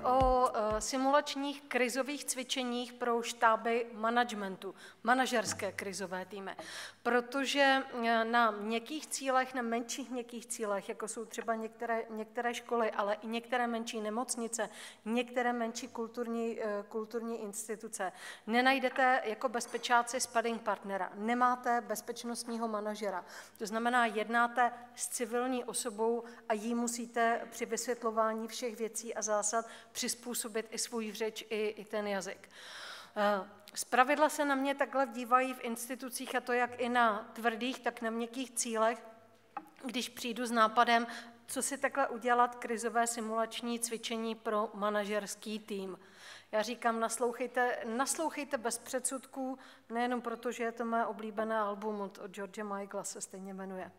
o simulačních krizových cvičeních pro štáby managementu, manažerské krizové týmy, protože na měkkých cílech, na menších měkkých cílech, jako jsou třeba některé školy, ale i některé menší nemocnice, některé menší kulturní instituce, nenajdete jako bezpečáci sparring partnera, nemáte bezpečnostního manažera. To znamená, jednáte s civilní osobou a jí musíte při vysvětlování všech věcí a zásad přizpůsobit i svůj řeč, i ten jazyk. Zpravidla se na mě takhle dívají v institucích, a to jak i na tvrdých, tak na měkkých cílech, když přijdu s nápadem, co si takhle udělat krizové simulační cvičení pro manažerský tým. Já říkám, naslouchejte bez předsudků, nejenom proto, že je to mé oblíbené album od George Michaela, se stejně jmenuje.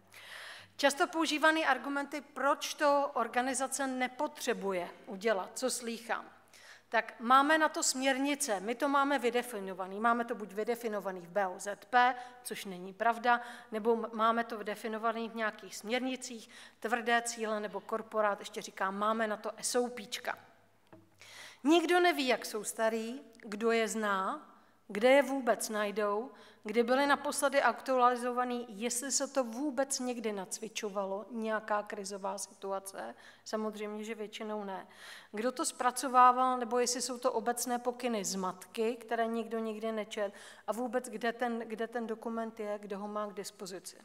Často používané argumenty, proč to organizace nepotřebuje udělat, co slýchám. Tak máme na to směrnice, my to máme vydefinovaný. Máme to buď vydefinovaný v BOZP, což není pravda, nebo máme to vydefinovaný v nějakých směrnicích, tvrdé cíle nebo korporát, ještě říkám, máme na to SOPčka. Nikdo neví, jak jsou starý, kdo je zná, kde je vůbec najdou, kdy byly naposledy aktualizovaný, jestli se to vůbec někdy nacvičovalo, nějaká krizová situace, samozřejmě, že většinou ne. Kdo to zpracovával, nebo jestli jsou to obecné pokyny z matky, které nikdo nikdy nečet, a vůbec kde ten dokument je, kdo ho má k dispozici.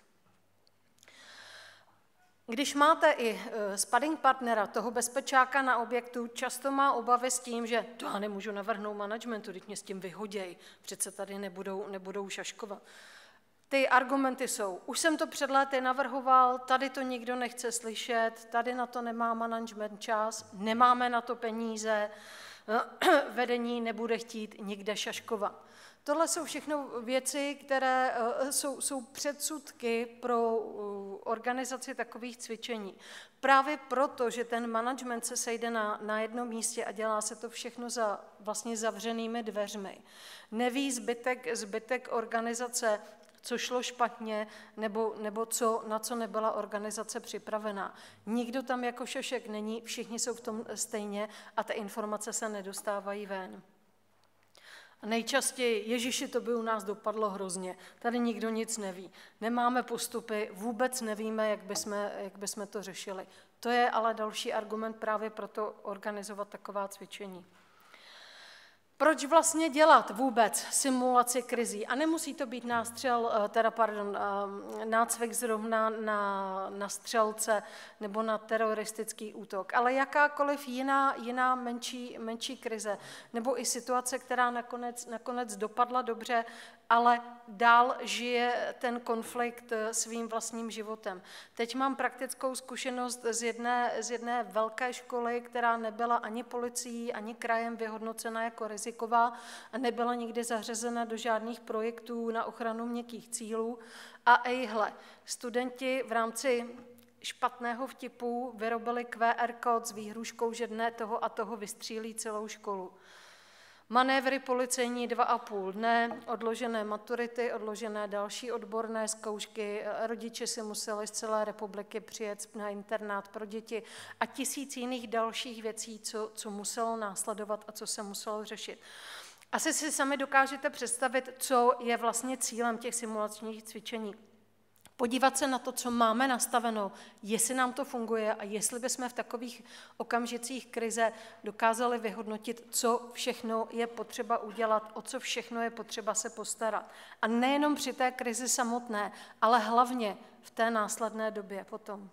Když máte i sparring partnera, toho bezpečáka na objektu, často má obavy s tím, že to já nemůžu navrhnout managementu, teď mě s tím vyhoděj, přece tady nebudou šaškovat. Ty argumenty jsou, už jsem to před lety navrhoval, tady to nikdo nechce slyšet, tady na to nemá management čas, nemáme na to peníze, vedení nebude chtít nikde šaškovat. Tohle jsou všechno věci, které jsou předsudky pro organizaci takových cvičení. Právě proto, že ten management se sejde na jednom místě a dělá se to všechno za vlastně zavřenými dveřmi. Neví zbytek organizace, co šlo špatně, nebo na co nebyla organizace připravená. Nikdo tam jako šošek není, všichni jsou v tom stejně a ty informace se nedostávají ven. A nejčastěji, Ježiši, to by u nás dopadlo hrozně, tady nikdo nic neví, nemáme postupy, vůbec nevíme, jak bychom to řešili. To je ale další argument právě pro to organizovat taková cvičení. Proč vlastně dělat vůbec simulaci krizí? A nemusí to být nácvik zrovna na střelce nebo na teroristický útok, ale jakákoliv jiná menší krize, nebo i situace, která nakonec dopadla dobře, ale dál žije ten konflikt svým vlastním životem. Teď mám praktickou zkušenost z jedné velké školy, která nebyla ani policií, ani krajem vyhodnocena jako riziková a nebyla nikdy zařazena do žádných projektů na ochranu měkkých cílů. A ejhle, studenti v rámci špatného vtipu vyrobili QR kód s výhrůžkou, že dne toho a toho vystřílí celou školu. Manévry policejní 2,5 dne, odložené maturity, odložené další odborné zkoušky, rodiče si museli z celé republiky přijet na internát pro děti a tisíc jiných dalších věcí, co muselo následovat a co se muselo řešit. Asi si sami dokážete představit, co je vlastně cílem těch simulačních cvičení. Podívat se na to, co máme nastaveno, jestli nám to funguje a jestli bychom v takových okamžicích krize dokázali vyhodnotit, co všechno je potřeba udělat, o co všechno je potřeba se postarat. A nejenom při té krizi samotné, ale hlavně v té následné době potom.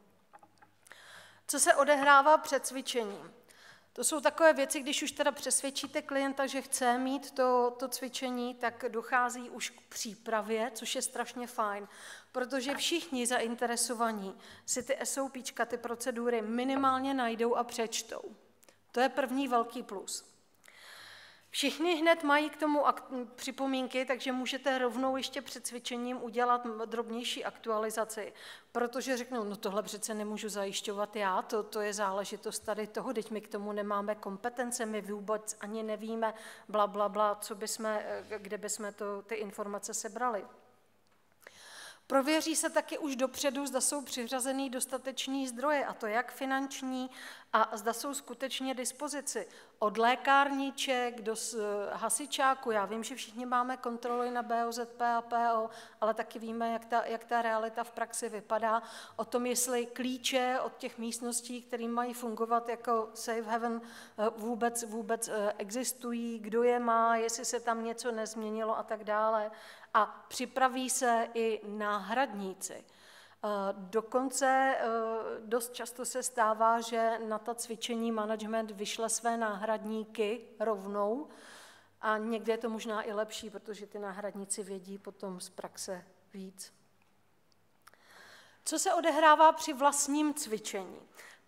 Co se odehrává před cvičením? To jsou takové věci, když už teda přesvědčíte klienta, že chce mít to cvičení, tak dochází už k přípravě, což je strašně fajn, protože všichni zainteresovaní si ty SOPčka, ty procedury minimálně najdou a přečtou. To je první velký plus. Všichni hned mají k tomu připomínky, takže můžete rovnou ještě před cvičením udělat drobnější aktualizaci, protože řeknou, no tohle přece nemůžu zajišťovat já, to je záležitost tady toho, teď my k tomu nemáme kompetence, my vůbec ani nevíme, blablabla, kde bychom ty informace sebrali. Prověří se taky už dopředu, zda jsou přiřazený dostatečný zdroje, a to jak finanční, a zda jsou skutečně dispozici. Od lékárniček do hasičáku. Já vím, že všichni máme kontroly na BOZP a PO, ale taky víme, jak ta realita v praxi vypadá. O tom, jestli klíče od těch místností, které mají fungovat jako safe haven, vůbec existují, kdo je má, jestli se tam něco nezměnilo a tak dále. A připraví se i náhradníci. Dokonce dost často se stává, že na ta cvičení management vyšle své náhradníky rovnou a někde je to možná i lepší, protože ty náhradníci vědí potom z praxe víc. Co se odehrává při vlastním cvičení?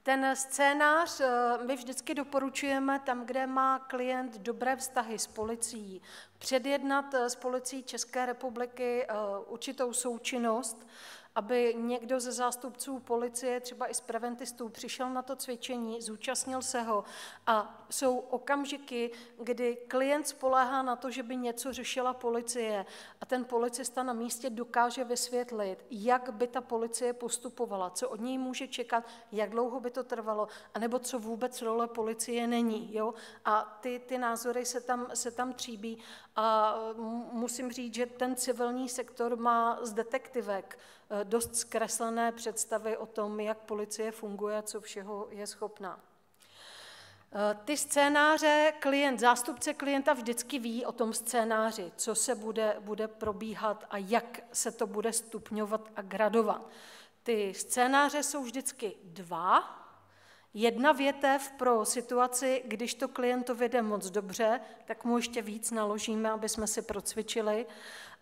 Ten scénář my vždycky doporučujeme tam, kde má klient dobré vztahy s policií, předjednat s policií České republiky určitou součinnost, aby někdo ze zástupců policie, třeba i z preventistů, přišel na to cvičení, zúčastnil se ho a jsou okamžiky, kdy klient spoléhá na to, že by něco řešila policie a ten policista na místě dokáže vysvětlit, jak by ta policie postupovala, co od něj může čekat, jak dlouho by to trvalo, anebo co vůbec role policie není. Jo? A ty názory se tam tříbí a musím říct, že ten civilní sektor má z detektivek dost zkreslené představy o tom, jak policie funguje a co všeho je schopná. Ty scénáře zástupce klienta vždycky ví o tom scénáři, co se bude probíhat a jak se to bude stupňovat a gradovat. Ty scénáře jsou vždycky dva. Jedna větev pro situaci, když to klientovi jde moc dobře, tak mu ještě víc naložíme, aby jsme si procvičili.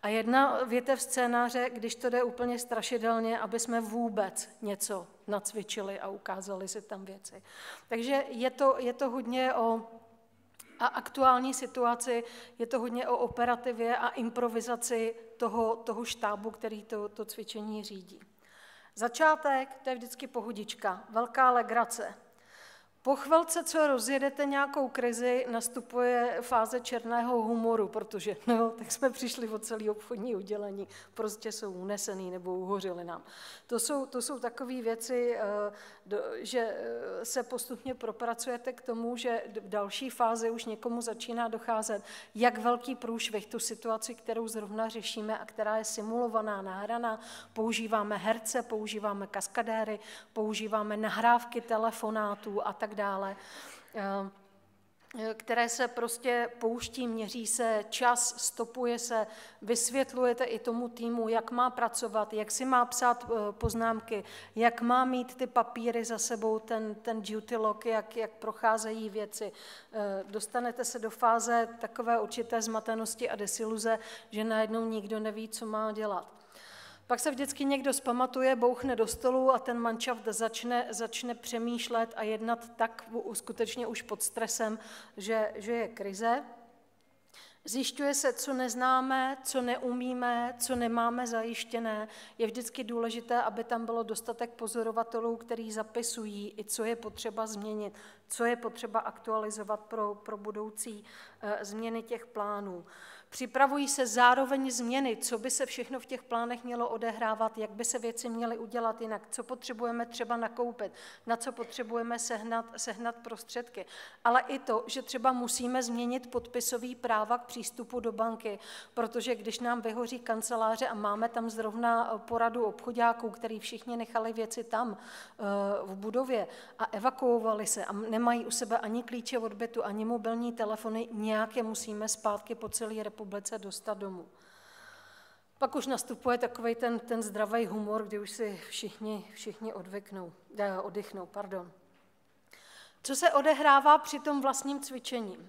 A jedna větev scénáře, když to jde úplně strašidelně, aby jsme vůbec něco nacvičili a ukázali si tam věci. Takže je to hodně o aktuální situaci, je to hodně o operativě a improvizaci toho štábu, který to cvičení řídí. Začátek, to je vždycky pohodička, velká legrace. Po chvilce, co rozjedete nějakou krizi, nastupuje fáze černého humoru, protože tak jsme přišli o celé obchodní oddělení, prostě jsou unesený nebo uhořili nám. To jsou takové věci, že se postupně propracujete k tomu, že v další fázi už někomu začíná docházet, jak velký průšvih tu situaci, kterou zrovna řešíme a která je simulovaná, nahraná. Používáme herce, používáme kaskadéry, používáme nahrávky telefonátů a tak dále, které se prostě pouští, měří se čas, stopuje se, vysvětlujete i tomu týmu, jak má pracovat, jak si má psát poznámky, jak má mít ty papíry za sebou, ten duty log, jak procházejí věci. Dostanete se do fáze takové určité zmatenosti a desiluze, že najednou nikdo neví, co má dělat. Pak se vždycky někdo zpamatuje, bouchne do stolu a ten manšaft začne přemýšlet a jednat tak skutečně už pod stresem, že je krize. Zjišťuje se, co neznáme, co neumíme, co nemáme zajištěné. Je vždycky důležité, aby tam bylo dostatek pozorovatelů, kteří zapisují, i co je potřeba změnit, co je potřeba aktualizovat pro budoucí změny těch plánů. Připravují se zároveň změny, co by se všechno v těch plánech mělo odehrávat, jak by se věci měly udělat jinak, co potřebujeme třeba nakoupit, na co potřebujeme sehnat prostředky. Ale i to, že třeba musíme změnit podpisový práva k přístupu do banky, protože když nám vyhoří kanceláře a máme tam zrovna poradu obchoďáků, který všichni nechali věci tam v budově a evakuovali se a nemají u sebe ani klíče od bytu, ani mobilní telefony, nějak je musíme zpátky po celé republice dostat domů. Pak už nastupuje takovej ten zdravý humor, kdy už si všichni oddychnou. Co se odehrává při tom vlastním cvičení?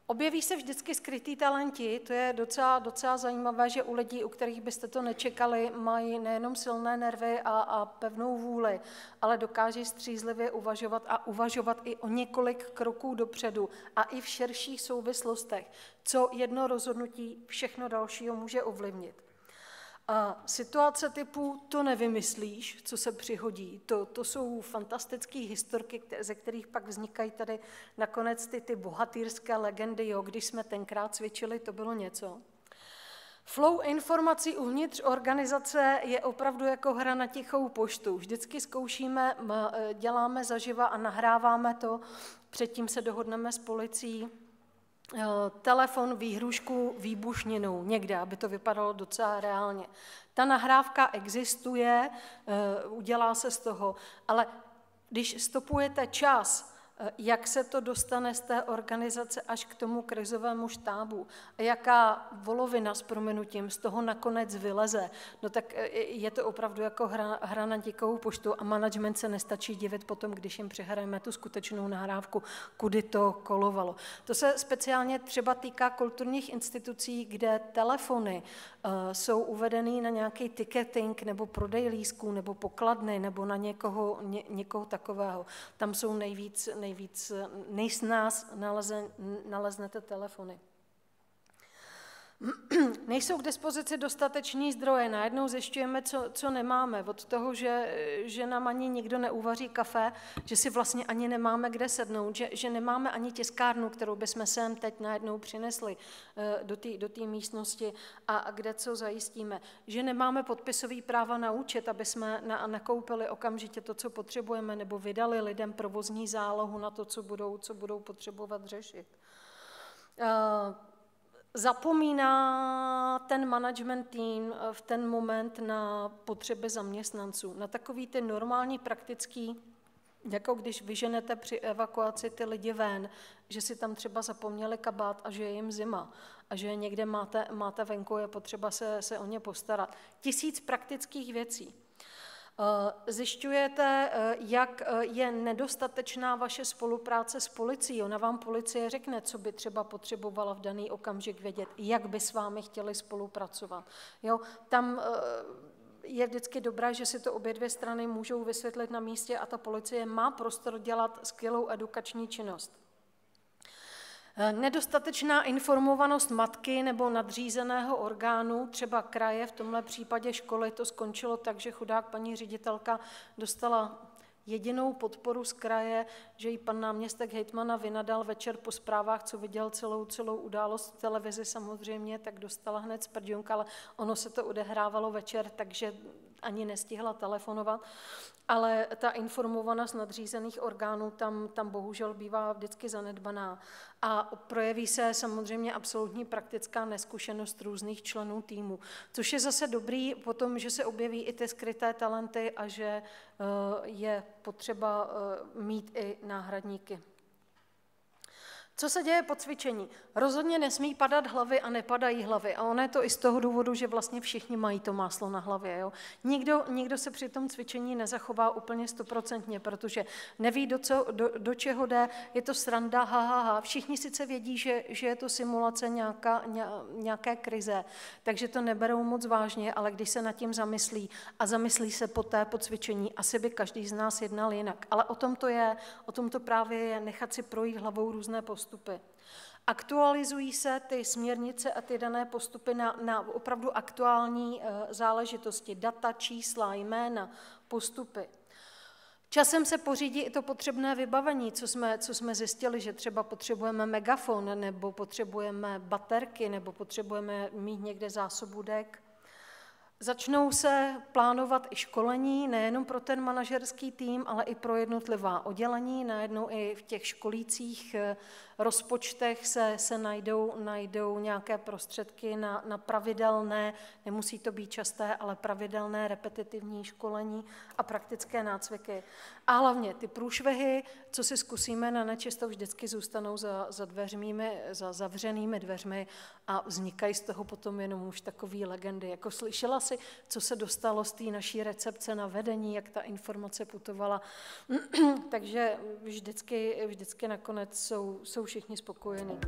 Objeví se vždycky skrytý talenti, to je docela zajímavé, že u lidí, u kterých byste to nečekali, mají nejenom silné nervy a pevnou vůli, ale dokáží střízlivě uvažovat i o několik kroků dopředu a i v širších souvislostech, co jedno rozhodnutí všechno dalšího může ovlivnit. A situace typu to nevymyslíš, co se přihodí, to jsou fantastické historky, ze kterých pak vznikají tady nakonec ty bohatýrské legendy, když jsme tenkrát cvičili, to bylo něco. Flow informací uvnitř organizace je opravdu jako hra na tichou poštu. Vždycky zkoušíme, děláme zaživa a nahráváme to, předtím se dohodneme s policií, telefon, výhrušku, výbušninu někde, aby to vypadalo docela reálně. Ta nahrávka existuje, udělá se z toho, ale když stopujete čas, jak se to dostane z té organizace až k tomu krizovému štábu a jaká volovina s prominutím z toho nakonec vyleze, no tak je to opravdu jako hra na dikou poštu a management se nestačí divit potom, když jim přehrajeme tu skutečnou nahrávku, kudy to kolovalo. To se speciálně třeba týká kulturních institucí, kde telefony jsou uvedeny na nějaký ticketing nebo prodej lístků nebo pokladny nebo na někoho takového. Tam jsou nejsnáz naleznete telefony. Nejsou k dispozici dostateční zdroje. Najednou zjišťujeme, co nemáme. Od toho, že nám ani nikdo neuvaří kafe, že si vlastně ani nemáme kde sednout, že nemáme ani tiskárnu, kterou bychom sem teď najednou přinesli do té místnosti a kde co zajistíme. Že nemáme podpisový práva na účet, aby jsme nakoupili okamžitě to, co potřebujeme, nebo vydali lidem provozní zálohu na to, co budou potřebovat řešit. Zapomíná ten management tým v ten moment na potřeby zaměstnanců, na takový ty normální praktický, jako když vyženete při evakuaci ty lidi ven, že si tam třeba zapomněli kabát a že je jim zima a že někde máte venku, je potřeba se o ně postarat. 1000 praktických věcí. Zjišťujete, jak je nedostatečná vaše spolupráce s policií. Ona vám policie řekne, co by třeba potřebovala v daný okamžik vědět, jak by s vámi chtěli spolupracovat. Jo? Tam je vždycky dobré, že si to obě dvě strany můžou vysvětlit na místě a ta policie má prostor dělat skvělou edukační činnost. Nedostatečná informovanost matky nebo nadřízeného orgánu, třeba kraje, v tomhle případě školy, to skončilo tak, že chudák paní ředitelka dostala jedinou podporu z kraje, že jí pan náměstek hejtmana vynadal večer po zprávách, co viděl celou událost v televizi samozřejmě, tak dostala hned sprdňunk, ale ono se to odehrávalo večer, takže ani nestihla telefonovat. Ale ta informovanost nadřízených orgánů tam bohužel bývá vždycky zanedbaná. A projeví se samozřejmě absolutní praktická neskušenost různých členů týmu, což je zase dobrý potom, že se objeví i ty skryté talenty a že je potřeba mít i náhradníky. Co se děje po cvičení? Rozhodně nesmí padat hlavy a nepadají hlavy. A ono je to i z toho důvodu, že vlastně všichni mají to máslo na hlavě. Jo? Nikdo se při tom cvičení nezachová úplně 100%, protože neví, do čeho jde, je to sranda, Všichni sice vědí, že je to simulace nějaké krize, takže to neberou moc vážně, ale když se nad tím zamyslí a zamyslí se poté po cvičení, asi by každý z nás jednal jinak. Ale o tom to právě je nechat si projít hlavou různé postupy. Aktualizují se ty směrnice a ty dané postupy na opravdu aktuální záležitosti, data, čísla, jména, postupy. Časem se pořídí i to potřebné vybavení, co jsme zjistili, že třeba potřebujeme megafon, nebo potřebujeme baterky, nebo potřebujeme mít někde zásobu dek. Začnou se plánovat i školení, nejenom pro ten manažerský tým, ale i pro jednotlivá oddělení. Najednou i v těch školících rozpočtech se najdou nějaké prostředky na pravidelné, nemusí to být časté, ale pravidelné repetitivní školení a praktické nácviky. A hlavně ty průšvihy, co si zkusíme na nečisto, vždycky zůstanou za zavřenými dveřmi a vznikají z toho potom jenom už takové legendy. Jako slyšela si, co se dostalo z té naší recepce na vedení, jak ta informace putovala. Takže vždycky nakonec jsou všichni spokojení.